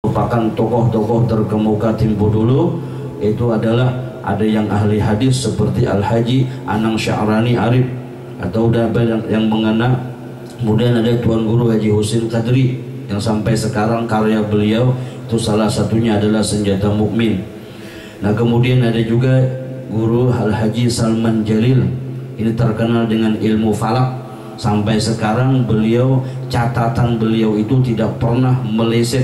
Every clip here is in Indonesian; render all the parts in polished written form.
merupakan tokoh-tokoh terkemuka Tempo dulu. Itu adalah ada yang ahli hadis seperti Al-Haji Anang Sya'rani Arif atau udah yang mengena. Kemudian ada Tuan Guru Haji Husin Qadri yang sampai sekarang karya beliau itu salah satunya adalah Senjata Mukmin. Nah kemudian ada juga Guru Al-Haji Salman Jalil, ini terkenal dengan ilmu falak. Sampai sekarang beliau, catatan beliau itu tidak pernah meleset,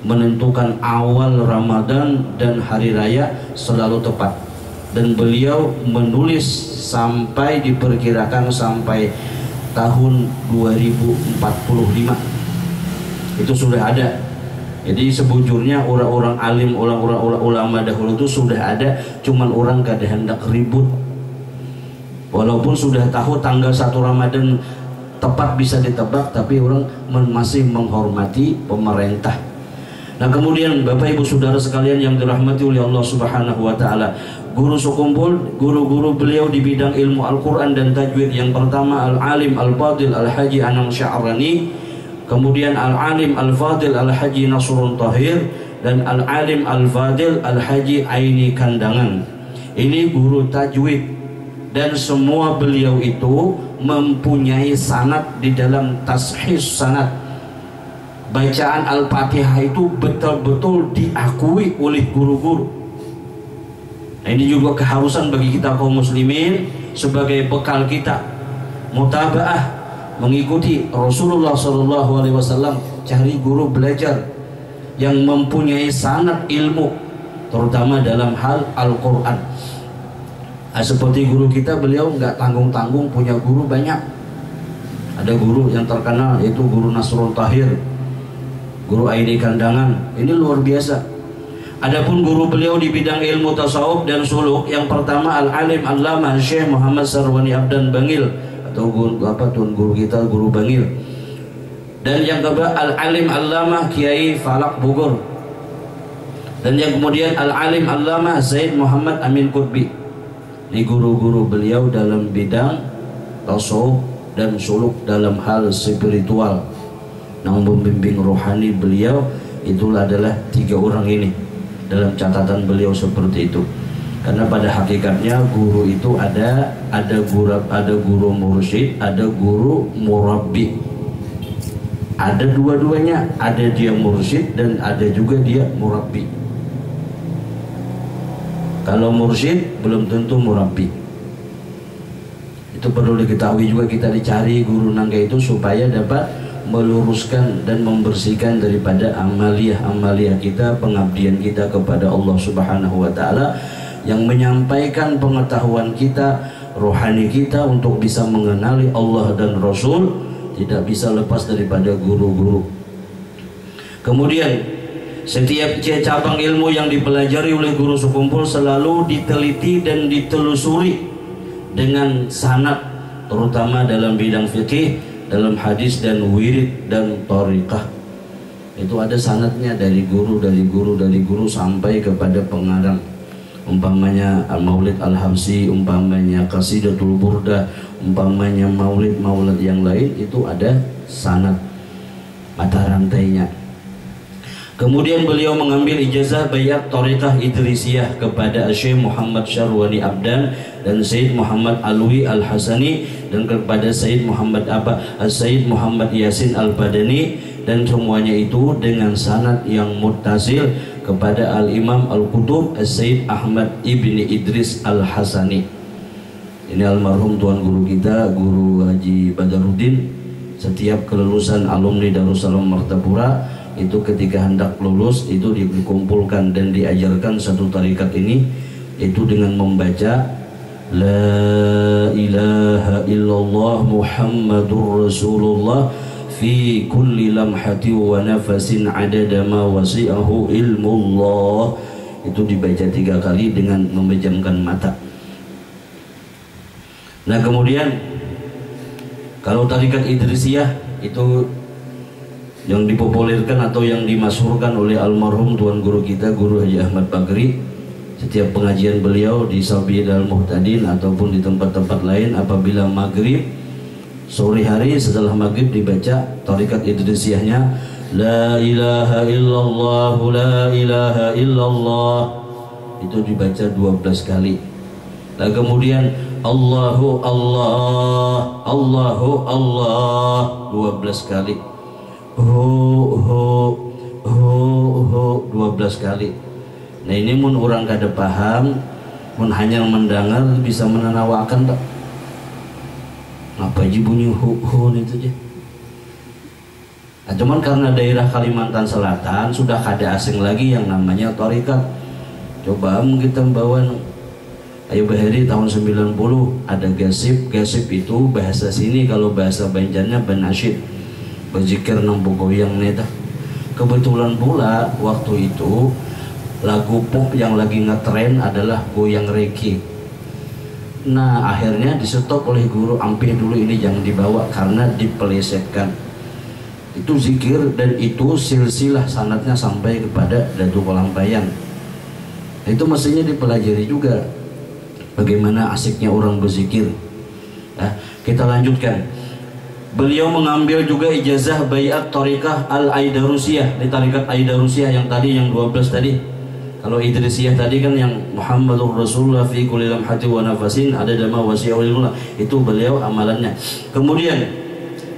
menentukan awal Ramadan dan hari raya selalu tepat. Dan beliau menulis sampai diperkirakan sampai tahun 2045 itu sudah ada. Jadi sebujurnya orang-orang alim, orang-orang ulama dahulu itu sudah ada, cuman orang gak ada hendak ribut. Walaupun sudah tahu tanggal 1 Ramadan tepat bisa ditebak, tapi orang masih menghormati pemerintah. Nah kemudian Bapak Ibu Saudara sekalian yang dirahmati oleh Allah Subhanahu wa taala, guru sekumpul, guru-guru beliau di bidang ilmu Al-Qur'an dan tajwid. Yang pertama Al-Alim Al-Fadil Al-Haji Anang Sya'rani, kemudian Al-Alim Al-Fadil Al-Haji Nasrun Tahir, dan Al-Alim Al-Fadil Al-Haji Aini Kandangan. Ini guru tajwid, dan semua beliau itu mempunyai sanad di dalam tashis sanad. Bacaan Al-Fatihah itu betul-betul diakui oleh guru-guru. Nah, ini juga keharusan bagi kita kaum muslimin sebagai bekal kita mutabaah, mengikuti Rasulullah SAW. Cari guru belajar yang mempunyai sanad ilmu, terutama dalam hal Al-Quran. Nah, seperti guru kita, beliau nggak tanggung-tanggung, punya guru banyak. Ada guru yang terkenal yaitu Guru Nasrul Tahir, Guru Aini Kandangan, ini luar biasa. Adapun guru beliau di bidang ilmu tasawuf dan suluk, yang pertama Al-Alim Allama Syekh Muhammad Sarwani Abdan Bangil, atau Tuan Guru kita Guru Bangil. Dan yang kedua Al-Alim Allama Kiai Falak Bogor. Dan yang kemudian Al-Alim Allama Zaid Muhammad Amin Qutbi. Ini guru-guru beliau dalam bidang tasawuf dan suluk dalam hal spiritual. Nah, membimbing rohani beliau itulah adalah 3 orang ini dalam catatan beliau seperti itu. Karena pada hakikatnya guru itu ada guru mursyid, ada guru murabbi. Ada dua-duanya, ada dia mursyid dan ada juga dia murabbi. Kalau mursyid belum tentu murabbi. Itu perlu diketahui juga, kita dicari guru nangga itu supaya dapat meluruskan dan membersihkan daripada amaliyah kita, pengabdian kita kepada Allah Subhanahu wa taala, yang menyampaikan pengetahuan kita, rohani kita untuk bisa mengenali Allah dan Rasul, tidak bisa lepas daripada guru-guru. Kemudian setiap cabang ilmu yang dipelajari oleh guru sekumpul selalu diteliti dan ditelusuri dengan sanad, terutama dalam bidang fikih, dalam hadis dan wirid dan thariqah. Itu ada sanadnya dari guru sampai kepada pengarang. Umpamanya Maulid Al-Hamsi, umpamanya Qasidatul Burdah, umpamanya maulid yang lain, itu ada sanad mata rantainya. Kemudian beliau mengambil ijazah bayat thariqah Idrisiyah kepada Syekh Muhammad Syarwani Abdan dan Sayyid Muhammad Alwi Al-Hasani, dan kepada Sayyid Muhammad Yasin Al-Badani, dan semuanya itu dengan sanad yang muttasil kepada Al-Imam Al-Qutub Sayyid Ahmad Ibni Idris Al-Hasani. Ini almarhum tuan guru kita, Guru Haji Badaruddin. Setiap kelulusan alumni Darussalam Martapura itu ketika hendak lulus itu dikumpulkan dan diajarkan satu tarikat ini, itu dengan membaca La ilaha illallah Muhammadur Rasulullah fi kulli lamhati wa nafasin adada ma wasi'ahu ilmullah. Itu dibaca 3 kali dengan memejamkan mata. Nah kemudian kalau tarikat Idrisiyah itu yang dipopulerkan atau yang dimasyhurkan oleh almarhum tuan guru kita, Guru Haji Ahmad Bagri. Setiap pengajian beliau di Sabiyid Al-Muhtadin ataupun di tempat-tempat lain, apabila maghrib, sore hari setelah maghrib dibaca tarikat Idrisiyahnya, La ilaha illallah, la ilaha illallah. Itu dibaca 12 kali. Nah kemudian Allahu Allah, Allahu Allah 12 kali. Ho 12 kali. Nah ini mun orang kada paham, mun hanya mendengar bisa menenawakan tak? Apa aja bunyi ho itu aja. Nah, cuman karena daerah Kalimantan Selatan sudah kada asing lagi yang namanya thariqat. Coba kita bawa ayo Bahari tahun 90 ada gasip itu bahasa sini, kalau bahasa Banjarnya benasyid, berzikir nang goyang neta. Kebetulan pula waktu itu lagu pop yang lagi ngetren adalah goyang reggae. Nah akhirnya di-stop oleh guru, ampih dulu ini jangan dibawa karena dipelesetkan. Itu zikir dan itu silsilah sanadnya sampai kepada Datuk Kolambayan. Itu mestinya dipelajari juga bagaimana asiknya orang berzikir. Nah, kita lanjutkan. Beliau mengambil juga ijazah baiat thariqah al-Aidarusiyah, di thariqat Aidarusiyah yang tadi, yang 12 tadi. Kalau Idrisiyah tadi kan yang Muhammadur Rasulullah fi kulli lamhati wa nafasin ada dama wasi'ulillah, itu beliau amalannya. Kemudian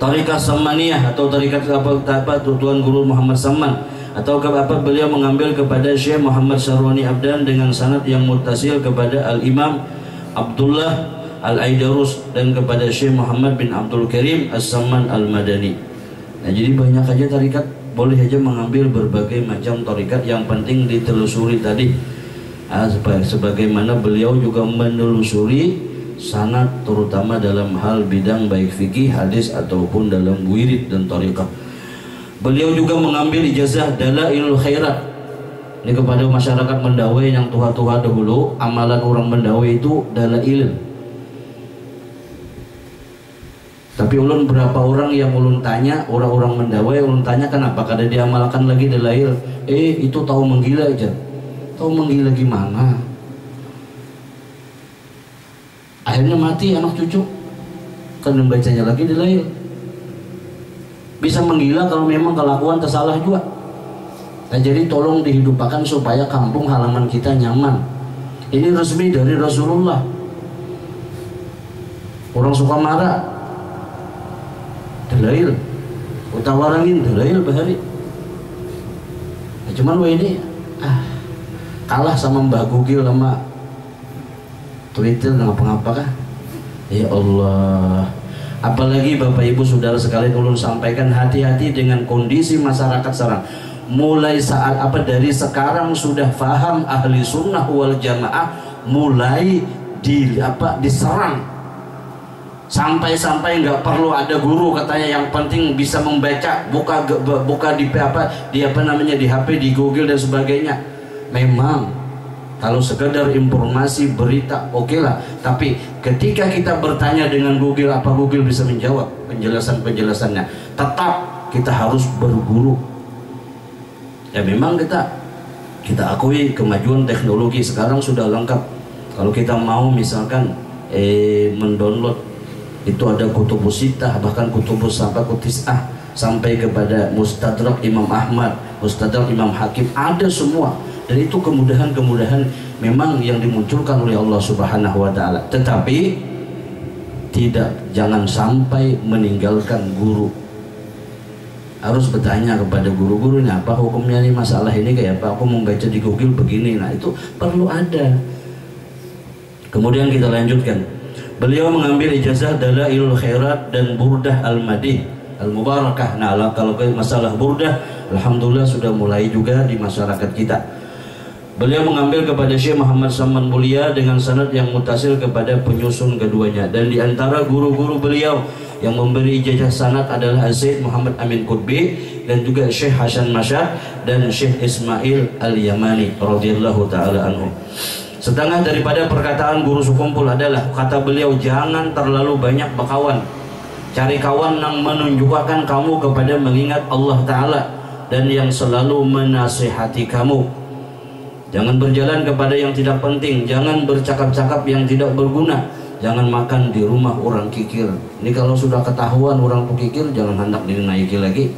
Tariqah Sammaniyah atau tarikat apa Tuan Guru Muhammad Samman atau apa, beliau mengambil kepada Syekh Muhammad Syarwani Abdan dengan sanad yang muttasil kepada Al-Imam Abdullah Al-Aidarus dan kepada Syekh Muhammad bin Abdul Karim As-Samman Al-Madani. Nah jadi banyak aja tarikat, boleh aja mengambil berbagai macam tarikat, yang penting ditelusuri tadi. Sebagaimana beliau juga menelusuri sanad terutama dalam hal bidang baik fikih, hadis ataupun dalam wirid dan thariqah. Beliau juga mengambil ijazah Dalailul Khairat. Ini kepada masyarakat Mendawai yang tua-tua dahulu, amalan orang Mendawai itu dalail. Tapi ulun berapa orang yang ulun tanya, orang-orang Mendawai ulun tanya kenapa kada diamalkan lagi dalail? Itu tahu menggila aja. Tahu menggila gimana? Akhirnya mati anak cucu kan membacanya lagi dalail. Bisa menggila kalau memang kelakuan tersalah juga. Nah, jadi tolong dihidupkan supaya kampung halaman kita nyaman. Ini resmi dari Rasulullah. Orang suka marah dalail, utawarangin dalail Bahari. Nah, cuman ini kalah sama Mbah Gugil sama Twitter ngapa-ngapa kah? Ya Allah. Apalagi Bapak Ibu Saudara sekalian, ulun sampaikan hati-hati dengan kondisi masyarakat sekarang. Mulai saat dari sekarang sudah faham ahli sunnah wal jamaah mulai diserang. Sampai-sampai nggak perlu ada guru katanya, yang penting bisa membaca, buka di HP, di Google dan sebagainya. Memang kalau sekedar informasi berita oke lah, tapi ketika kita bertanya dengan Google, apa Google bisa menjawab penjelasannya? Tetap kita harus berguru. Ya memang kita akui kemajuan teknologi sekarang sudah lengkap. Kalau kita mau misalkan mendownload, itu ada kutubus sittah, bahkan kutubus sampai kutis'ah, sampai kepada Mustadrak Imam Ahmad, Mustadrak Imam Hakim, ada semua. Dan itu kemudahan-kemudahan memang yang dimunculkan oleh Allah Subhanahu wa Ta'ala. Tetapi jangan sampai meninggalkan guru. Harus bertanya kepada guru-guru, ini apa hukumnya nih masalah ini, kayak apa, aku membaca di Google begini. Nah itu perlu ada. Kemudian kita lanjutkan. Beliau mengambil ijazah Dalailul Khairat dan Burdah Al-Madih Al-Mubarakah. Nah kalau masalah Burdah, alhamdulillah sudah mulai juga di masyarakat kita. Beliau mengambil kepada Syekh Muhammad Samman Mulia dengan sanad yang mutasil kepada penyusun keduanya. Dan di antara guru-guru beliau yang memberi ijazah sanad adalah Zaid Muhammad Amin Qutbi dan juga Syekh Hasan Masyad dan Syekh Ismail Al-Yamani radhiyallahu taala anhu. Setengah daripada perkataan guru sekumpul adalah, kata beliau, jangan terlalu banyak berkawan. Cari kawan yang menunjukkan kamu kepada mengingat Allah Ta'ala dan yang selalu menasihati kamu. Jangan berjalan kepada yang tidak penting, jangan bercakap-cakap yang tidak berguna, jangan makan di rumah orang kikir. Ini kalau sudah ketahuan orang kikir, jangan hendak dinaiki lagi.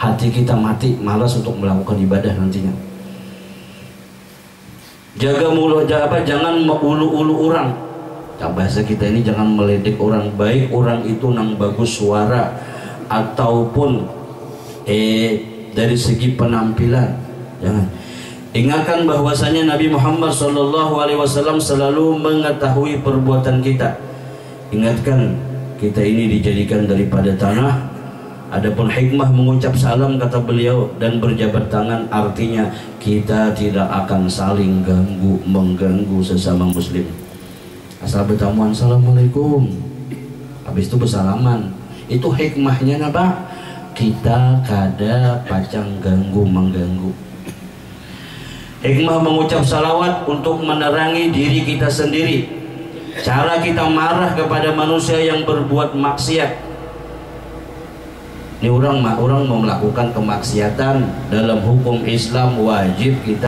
hati kita mati, malas untuk melakukan ibadah nantinya. Jaga mulut, jangan mengulu-ulu orang. Bahasa kita ini jangan meledek orang, baik orang itu nang bagus suara ataupun dari segi penampilan. Jangan. Ingatkan bahwasanya Nabi Muhammad SAW selalu mengetahui perbuatan kita. Ingatkan, kita ini dijadikan daripada tanah. Adapun hikmah mengucap salam, kata beliau, dan berjabat tangan, artinya kita tidak akan saling mengganggu sesama muslim. Asal bertamuan assalamualaikum, habis itu bersalaman. Itu hikmahnya apa? Kita kada pacang ganggu mengganggu. Hikmah mengucap salawat untuk menerangi diri kita sendiri. Cara kita marah kepada manusia yang berbuat maksiat. Ini orang mau melakukan kemaksiatan, dalam hukum Islam wajib kita